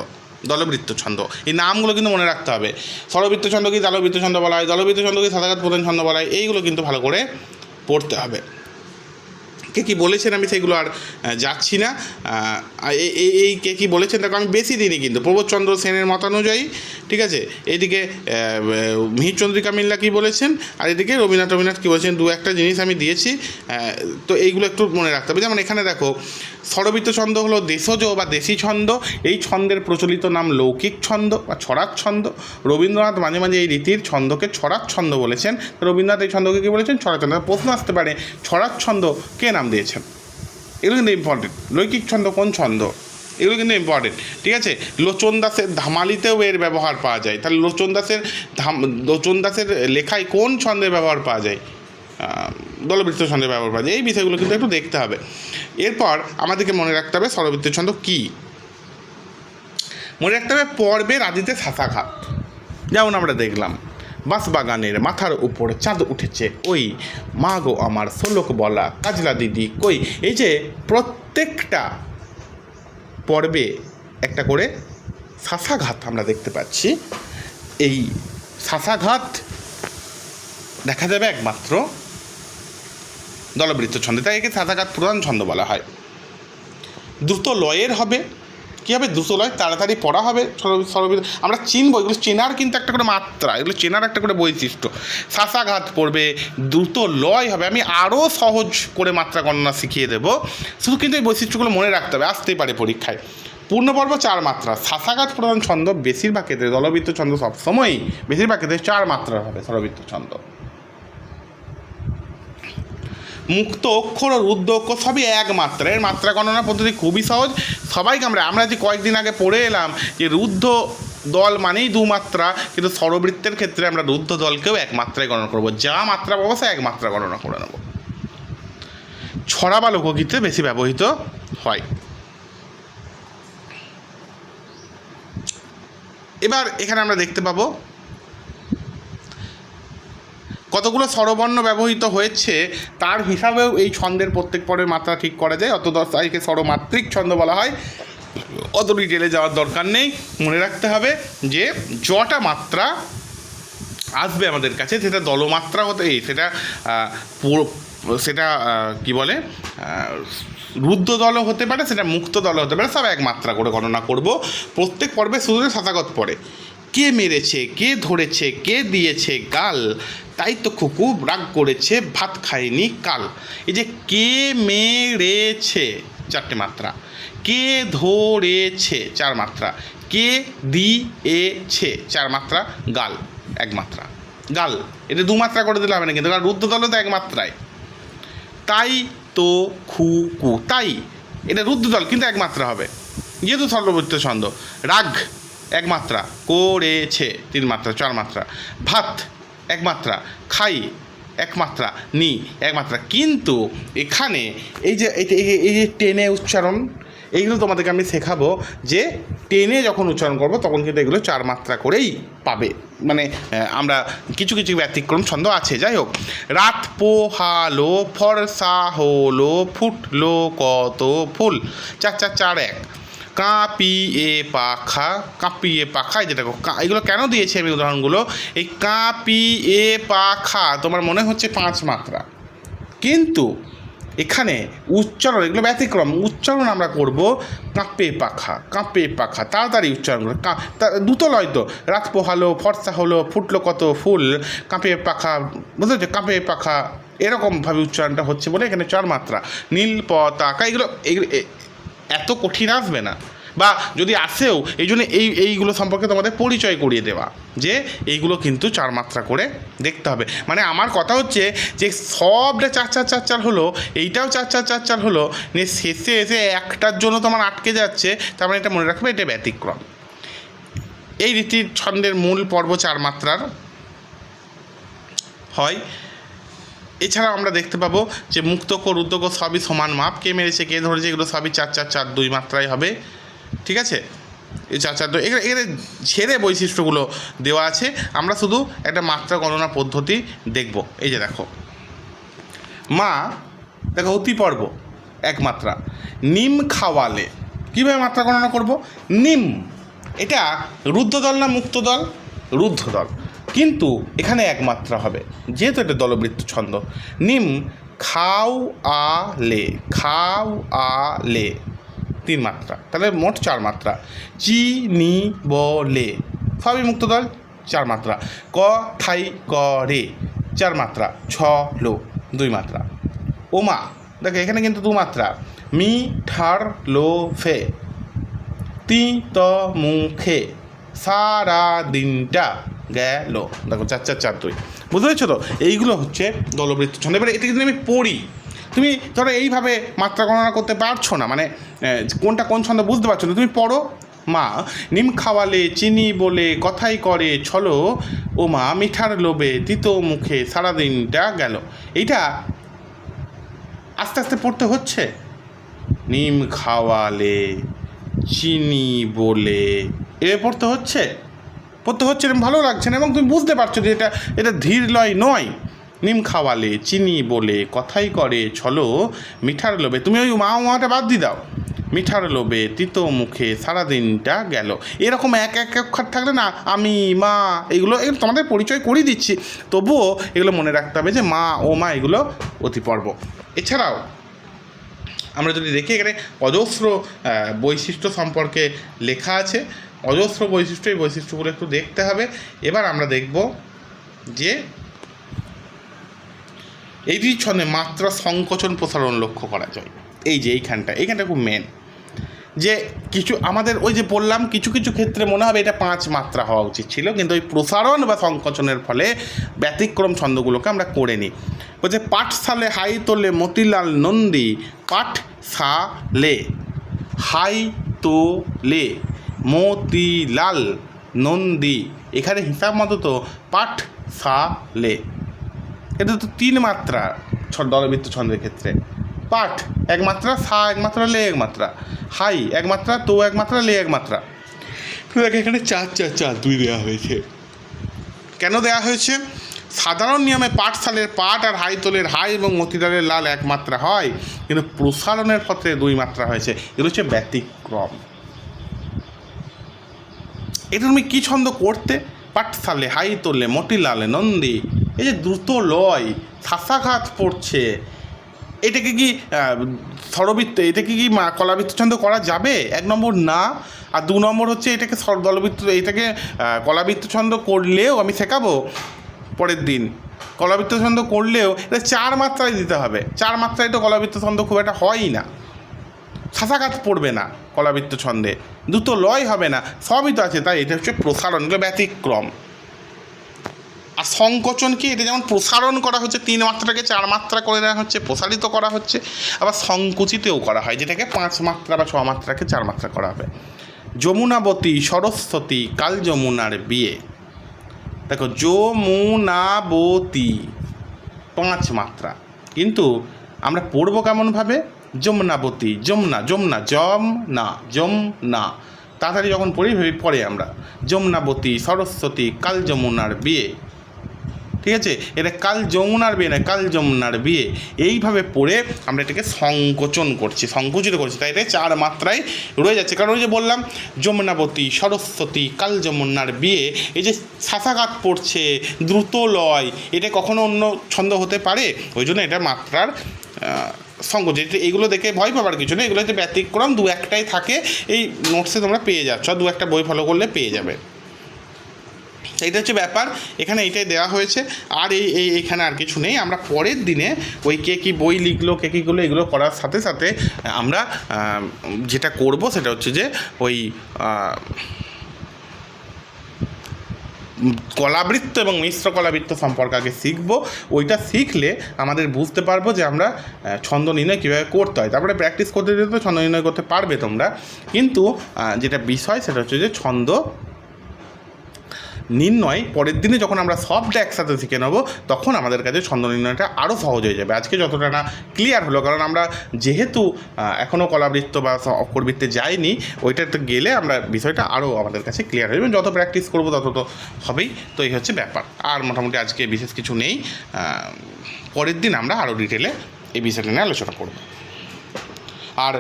দলবৃত্ত ছন্দ, এই নামগুলো কিন্তু মনে রাখতে হবে। স্বরবৃত্ত ছন্দ কি দলবৃত্ত ছন্দ বলা হয়, দলবৃত্ত ছন্দ কি শ্বাসাঘাত প্রধান ছন্দ বলা হয়, এইগুলো কিন্তু ভালো করে পড়তে হবে। কে কী বলেছেন আমি সেগুলো আর যাচ্ছি না, এই কে কী বলেছেন তাকে আমি বেশি দিনই কিন্তু প্রবোধচন্দ্র সেনের মতানুযায়ী, ঠিক আছে, এদিকে মিহিরচন্দ্রিকা মিল্লা কী বলেছেন, আর এদিকে রবীন্দ্রনাথ কী বলেছেন, দু একটা জিনিস আমি দিয়েছি। তো এইগুলো একটু মনে রাখতে হবে। যেমন এখানে দেখো, স্বরবৃত্ত ছন্দ হলো দেশজ বা দেশি ছন্দ, এই ছন্দের প্রচলিত নাম লৌকিক ছন্দ বা ছড়াক ছন্দ। রবীন্দ্রনাথ মাঝে মাঝে এই রীতির ছন্দকে ছড়াক ছন্দ বলেছেন, রবীন্দ্রনাথ এই ছন্দকে কী বলেছেন, ছড়াক ছন্দ। প্রশ্ন আসতে পারে ছড়াক ছন্দ কে নাম দিয়েছেন, এগুলো কিন্তু ইম্পর্টেন্ট। লৌকিক ছন্দ কোন ছন্দ, এগুলো কিন্তু ইম্পর্টেন্ট, ঠিক আছে। লোচন দাসের ধামালিতেও এর ব্যবহার পাওয়া যায়, তাহলে লোচন দাসের লেখায় কোন ছন্দের ব্যবহার পাওয়া যায়, দলবৃত্ত ছন্দের ব্যবহার পাওয়া যায়, এই বিষয়গুলো কিন্তু একটু দেখতে হবে। এরপর আমাদেরকে মনে রাখতে হবে স্বরবৃত্ত ছন্দ কী, মনে রাখতে হবে পর্বের আদিতে শ্বাসাঘাত। যেমন আমরা দেখলাম, বাঁশ বাগানের মাথার উপরে চাঁদ উঠেছে ওই, মা গো আমার শোলক বলা কাজলা দিদি কই, এই যে প্রত্যেকটা পর্বে একটা করে শ্বাসাঘাত আমরা দেখতে পাচ্ছি। এই শ্বাসাঘাত দেখা যাবে একমাত্র দলবৃত্ত ছন্দে, তাই একে শ্বাসাঘাত প্রধান ছন্দ বলা হয়। দ্রুত লয়ের হবে, কী হবে, দ্রুত লয়, তাড়াতাড়ি পড়া হবে। স্বরবৃত্ত আমরা চিনব, এগুলো চেনার কিন্তু একটা করে মাত্রা, এগুলো চেনার একটা করে বৈশিষ্ট্য। শ্বাসাঘাত পড়বে, দ্রুত লয় হবে, আমি আরও সহজ করে মাত্রা গণনা শিখিয়ে দেবো, শুধু কিন্তু এই বৈশিষ্ট্যগুলো মনে রাখতে হবে, আসতেই পারে পরীক্ষায়। পূর্ণপর্ব 4 মাত্রা, শ্বাসাঘাত প্রধান ছন্দ বেশিরভাগ ক্ষেত্রে, দলবৃত্ত ছন্দ সবসময়ই বেশিরভাগ ক্ষেত্রে 4 মাত্রার হবে স্বরবৃত্ত ছন্দ। মুক্ত অক্ষর ও রুদ্ধ অক্ষর সবই এক মাত্রা, এর মাত্রা গণনা পদ্ধতি খুবই সহজ, সবাইকে আমরা যে কয়েকদিন আগে পড়ে এলাম যে রুদ্ধ দল মানেই 2 মাত্রা, কিন্তু স্বরবৃত্তের ক্ষেত্রে আমরা রুদ্ধ দলকেও 1 মাত্রায় গণনা করব, যা মাত্রা পাবো সে 1 মাত্রা গণনা করে নেব। ছড়া বা লোকগীতে বেশি ব্যবহৃত হয়। এবার এখানে আমরা দেখতে পাবো কতগুলো স্বরবর্ণ ব্যবহৃত হয়েছে, তার হিসাবেও এই ছন্দের প্রত্যেক পরের মাত্রা ঠিক করা যায়, অত তারিখে স্বরমাত্রিক ছন্দ বলা হয়। অত ডিটেলে যাওয়ার দরকার নেই, মনে রাখতে হবে যে যটা মাত্রা আসবে আমাদের কাছে সেটা দলমাত্রা হতে, সেটা কি বলে, রুদ্ধ দলও হতে পারে, সেটা মুক্ত দলও হতে পারে, সব 1 মাত্রা করে গণনা করব। প্রত্যেক পর্বে শুরুতে শ্বাসাঘাত পড়ে, কে মেরেছে, কে ধরেছে, কে দিয়েছে গাল, তাই তো খুকু রাগ করেছে ভাত খায়নি কাল। এই যে কে মেরেছে 4টে মাত্রা, কে ধরেছে 4 মাত্রা, কে দিয়েছে 4 মাত্রা, গাল 1 মাত্রা। গাল এটা 2 মাত্রা করে দিলে হবে না কিন্তু, কারণ রুদ্ধ দল তো 1 মাত্রায়। তাই তো খুকু, তাই এটা রুদ্ধ দল কিন্তু 1 মাত্রা হবে যেহেতু স্বরবৃত্ত ছন্দ। রাগ 1 মাত্রা, করেছে 3 মাত্রা, 4 মাত্রা। ভাত 1 মাত্রা, খাই এক মাত্রা নি এক মাত্রা। কিন্তু এখানে এই যে টেনে উচ্চারণ, এইগুলো তোমাদেরকে আমি শেখাবো যে টেনে যখন উচ্চারণ করবো তখন কিন্তু এগুলো 4 মাত্রা করেই পাবে। মানে আমরা কিছু কিছু ব্যতিক্রম ছন্দ আছে। যাই হোক, রাত পোহালো, ফর্সা হলো, ফুটলো কত ফুল, 4 4 4 1। কাঁপিয়ে পাখা, কাঁপিয়ে পাখা, এই যে দেখো এগুলো কেন দিয়েছি আমি উদাহরণগুলো, এই কাঁপিয়ে পাখা তোমার মনে হচ্ছে 5 মাত্রা, কিন্তু এখানে উচ্চারণ এগুলো ব্যতিক্রম। উচ্চারণ আমরা করব কাঁপে পাখা, কাঁপে পাখা, তাড়াতাড়ি উচ্চারণ করে, দুটো লয় তো, রাত পোহালো, ফর্সা হলো, ফুটলো কত ফুল, কাঁপে পাখা, বুঝতে পারছো, কাঁপে পাখা, এরকমভাবে উচ্চারণটা হচ্ছে বলে এখানে 4 মাত্রা। নীল পতাকা, এগুলো এত কঠিন আসবে না, বা যদি আসেও এই জন্য এইগুলো সম্পর্কে তোমাদের পরিচয় করিয়ে দেওয়া যে এইগুলো কিন্তু 4 মাত্রা করে দেখতে হবে। মানে আমার কথা হচ্ছে যে সবটা 4 4 4 4 হলো, এইটাও 4 4 4 4 হলো, নিয়ে শেষে এসে একটার জন্য তোমার আটকে যাচ্ছে, তার মানে এটা মনে রাখবে এটা ব্যতিক্রম। এই রীতির ছন্দের মূল পর্ব 4 মাত্রার হয়। এছাড়াও আমরা দেখতে পাবো যে মুক্তক, রুদ্রক সবই সমান মাপ, কে মেরেছে কে ধরেছে, এগুলো সবই 4 4 4 2 মাত্রায় হবে। ঠিক আছে, এই 4 4 2 এখানে ছেড়ে বৈশিষ্ট্যগুলো দেওয়া আছে, আমরা শুধু একটা মাত্রা গণনা পদ্ধতি দেখব। এই যে দেখো মা, দেখো অতি পর্ব 1 মাত্রা, নিম খাওয়ালে, কীভাবে মাত্রা গণনা করব, নিম, এটা রুদ্ধদল না মুক্তদল, রুদ্ধদল, কিন্তু এখানে 1 মাত্রা হবে যেহেতু এটা দলবৃত্ত ছন্দ। নিম খাও আলে, খাও আলে 3 মাত্রা, তাহলে মোট 4 মাত্রা। চিনি বলে, সবই মুক্তদল, 4 মাত্রা। কথাই করে 4 মাত্রা। ছলো 2 মাত্রা। ওমা, দেখো এখানে কিন্তু 2 মাত্রা। মিঠার লোভে, তিত মুখে, সারা দিনটা গেল, দেখো 4 4 4 2, বুঝতে পেরেছো তো? এইগুলো হচ্ছে দলবৃত্ত ছন্দ। এবারে এটা যদি আমি পড়ি, তুমি ধরো এইভাবে মাত্রা গণনা করতে পারছো না, মানে কোনটা কোন ছন্দ বুঝতে পারছো না, তুমি পড়ো। মা নিম খাওয়ালে, চিনি বলে, কথাই করে ছলো, ও মা মিঠার লোভে, তিত মুখে, সারাদিনটা গেল। এইটা আস্তে আস্তে পড়তে হচ্ছে। নিম খাওয়ালে, চিনি বলে, পড়তে হচ্ছে এরকম ভালো লাগছে না, এবং তুমি বুঝতে পারছো যে এটা ধীর লয় নয়। নিম খাওয়ালে, চিনি বলে, কথাই করে ছলো, মিঠার লোভে, তুমি ওই মাটা বাদ দিয়ে দাও, মিঠার লোভে, তিত মুখে, সারাদিনটা গেল। এরকম এক এক অক্ষর থাকলে না, আমি, মা, এগুলো তোমাদের পরিচয় করিয়ে দিচ্ছি, তবুও এগুলো মনে রাখতে হবে যে মা ও মা এগুলো অতিপর্ব। এছাড়াও আমরা যদি দেখি এখানে অজস্র বৈশিষ্ট্য সম্পর্কে লেখা আছে, অজস্র বৈশিষ্ট্য, এই বৈশিষ্ট্যগুলো একটু দেখতে হবে। এবার আমরা দেখব যে এই ছন্দে মাত্রা সংকোচন প্রসারণ লক্ষ্য করা যায়। এই যে এইখানটা খুব মেন, যে কিছু আমাদের ওই যে বললাম কিছু কিছু ক্ষেত্রে মনে হবে এটা 5 মাত্রা হওয়া উচিত ছিল, কিন্তু ওই প্রসারণ বা সংকোচনের ফলে ব্যতিক্রম ছন্দগুলোকে আমরা করে নিই। বলছে পাঠশালে হাই তোলে মতিলাল নন্দী, পাঠশালে হাই তোলে মতিলাল নন্দী, এখানে হিসাব মতো তো পাঠশালে, এটা তো 3 মাত্রা দলবৃত্ত ছন্দের ক্ষেত্রে। পাঠ 1 মাত্রা, সা 1 মাত্রা, লে 1 মাত্রা, হাই 1 মাত্রা, তো 1 মাত্রা, লে 1 মাত্রা। এখানে 4 4 4 2 দেওয়া হয়েছে। কেন দেওয়া হয়েছে? সাধারণ নিয়মে পাঠশালের পাঠ আর হাই তোলের হাই এবং মতিলালের লাল 1 মাত্রা হয়, কিন্তু প্রসারণের ক্ষেত্রে 2 মাত্রা হয়েছে। এগুলো হচ্ছে ব্যতিক্রম। এটা তুমি কী ছন্দ করতে? পাঠশালে হাই তোলে মতিলালে নন্দী, এই যে দ্রুত লয়, শাসাঘাত পড়ছে, এটাকে কি স্বরবৃত্ত, এটাকে কি কলাবৃত্ত ছন্দ করা যাবে? 1 নম্বর না। আর 2 নম্বর হচ্ছে এটাকে দলবৃত্ত, এটাকে কলাবৃত্ত ছন্দ করলেও আমি শেখাবো পরের দিন, কলাবৃত্ত ছন্দ করলেও এটা 4 মাত্রায় দিতে হবে। 4 মাত্রায় তো কলাবৃত্ত ছন্দ খুব একটা হয়ই না, শাসাঘাত পড়বে না কলাবৃত্ত ছন্দে, দ্রুত লয় হবে না, সবই তো আছে। তাই এটা হচ্ছে প্রসারণ, ব্যতিক্রম। আর সংকোচন কি? এটা যেমন প্রসারণ করা হচ্ছে, 3 মাত্রাকে 4 মাত্রা করে দেওয়া হচ্ছে, প্রসারিত করা হচ্ছে, আবার সংকুচিতও করা হয়, যেটাকে 5 মাত্রা বা 6 মাত্রাকে 4 মাত্রা করা হবে। যমুনাবতী সরস্বতী কাল যমুনার বিয়ে, দেখো যমুনাবতী, 5 মাত্রা, কিন্তু আমরা পড়বো কেমনভাবে? যমুনাবতী, যমুনা, যমুনা, যমনা, তাড়াতাড়ি যখন পড়ি পরে আমরা যমুনাবতী সরস্বতী কাল যমুনার বিয়ে, ঠিক আছে? এটা কাল যমুনার বিয়ে নয়, কাল যমুনার বিয়ে, এইভাবে পড়ে আমরা এটাকে সংকুচিত করছি, তাই এটা 4 মাত্রায় রয়ে যাচ্ছে। কারণ ওই যে বললাম যমুনাবতী সরস্বতী কাল যমুনার বিয়ে, এই যে শাসাঘাত পড়ছে, দ্রুত লয়, এটা কখনো অন্য ছন্দ হতে পারে? ওই জন্য এটা মাত্রার সংকুচিত। এইগুলো দেখে ভয় পাবার কিছু নেই, এগুলোতে ব্যতিক্রম 2-1টাই থাকে, এই নোটসে তোমরা পেয়ে যাচ্ছ, 2-1টা বই ফলো করলে পেয়ে যাবে। এইটা হচ্ছে ব্যাপার, এখানে এইটাই দেওয়া হয়েছে, আর এইখানে আর কিছু নেই। আমরা পরের দিনে ওই কে কী বই লিখলো, কে কীগুলো, এগুলো করার সাথে সাথে আমরা যেটা করব সেটা হচ্ছে যে ওই কলাবৃত্ত এবং মিশ্র কলাবৃত্ত সম্পর্কে আগে শিখব। ওইটা শিখলে আমাদের বুঝতে পারবো যে আমরা ছন্দ নির্ণয় কীভাবে করতে হয়। তারপরে প্র্যাকটিস করতে দিলে তো ছন্দ নির্ণয় করতে পারবে তোমরা, কিন্তু যেটা বিষয় সেটা হচ্ছে যে ছন্দ নির্ণয় পরের দিনে যখন আমরা সবটা একসাথে শিখে নেবো, তখন আমাদের কাছে ছন্দ নির্ণয়টা আরও সহজ হয়ে যাবে। আজকে যতটা না ক্লিয়ার হলো, কারণ আমরা যেহেতু এখনও কলাবৃত্ত বা অক্ষরবৃত্তে যাইনি, ওইটাতে গেলে আমরা বিষয়টা আরও আমাদের কাছে ক্লিয়ার হয়ে যাবে। যত প্র্যাকটিস করবো তত তো হবেই। তো এই হচ্ছে ব্যাপার। আর মোটামুটি আজকে বিশেষ কিছু নেই, পরের দিন আমরা আরও ডিটেলে এই বিষয়টা নিয়ে আলোচনা করব। আর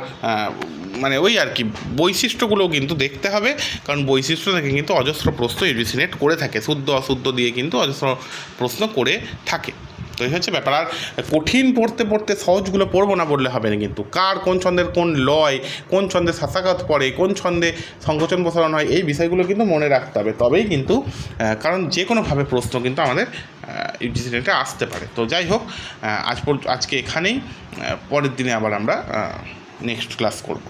মানে ওই আর কি বৈশিষ্ট্যগুলোও কিন্তু দেখতে হবে, কারণ বৈশিষ্ট্য থেকে কিন্তু অজস্র প্রশ্ন ইউজিসি নেট করে থাকে, শুদ্ধ অশুদ্ধ দিয়ে কিন্তু অজস্র প্রশ্ন করে থাকে। তো এই হচ্ছে ব্যাপার। আর কঠিন পড়তে পড়তে সহজগুলো পড়বো না বললে হবে না, কিন্তু কার কোন ছন্দের কোন লয়, কোন ছন্দে শাসাঘাত পড়ে, কোন ছন্দে সংকোচন প্রসারণ হয়, এই বিষয়গুলো কিন্তু মনে রাখতে হবে, তবেই কিন্তু, কারণ যে কোনোভাবে প্রশ্ন কিন্তু আমাদের ইউজিসি নেটে আসতে পারে। তো যাই হোক, আজকে এখানেই, পরের দিনে আবার আমরা নেক্সট ক্লাস করব।